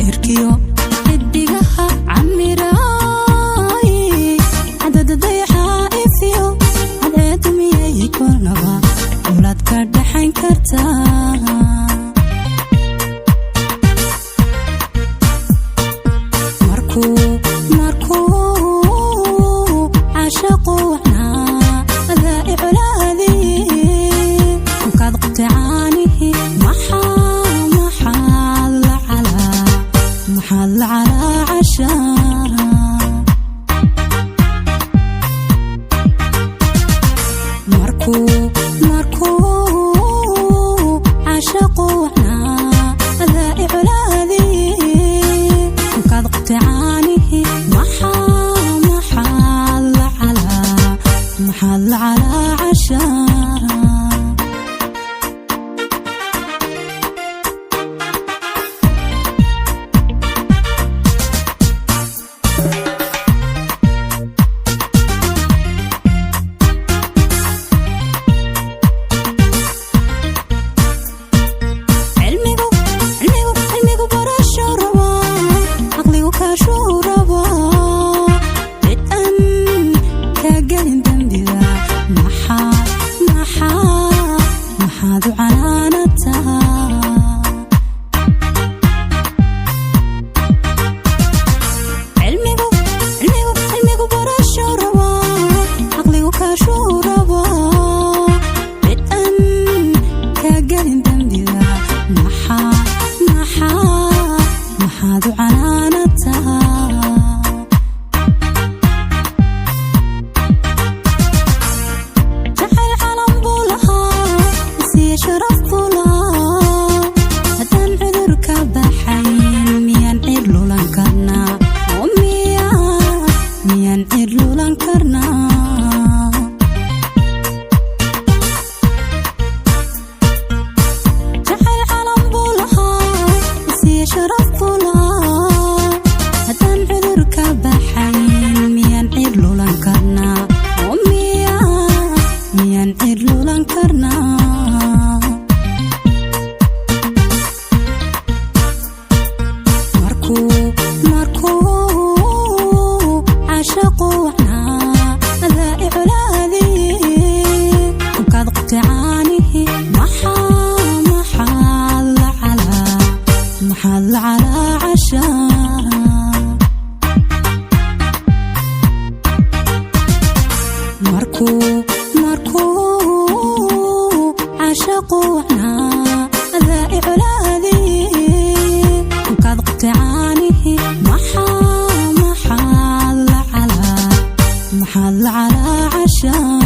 إركيو إديها عميراي عدد ضيحة إفيو عدد مياه كونها ولاد كردحين كرتا مركو عاشقو وعنا أدا I Colaadiyee kolkaad Qubtay Caanihii maxaad la calaacashaa Markuu caashaqu wacna Adaa I Colaadiyee kolkaad Qubtay Caanihii maxaad la calaacashaa cilmigu barasho rabaa caqligu kaashuu rabaa cid'an kaa gelin dambiga maxaad u canaanataa cilmigu barasho rabaa caqligu kaashuu rabaa cid'an kaa gelin dambiga maxaad u canaanataa jacayl calan buu lahaa isiya sharaf buu lahaa haddaan cudur ka baxayn miyaan cid lulan karnaa oo miyaan cid lulan karnaa jacayl calan buu lahaa isiya sharaf buu lahaa haddaan cudur ka baxayn miyaan cid lulan karnaa oo miyaan cid lulan karnaa markuu caashaqu wacnaa Adaa I Colaadiyee kolkaad Qubtay Caanihii maxaad la calaacashaa Markuu caashaqu wacnaa Adaa I Colaadiyee kolkaad Qubtay Caanihii maxaad la calaacashaa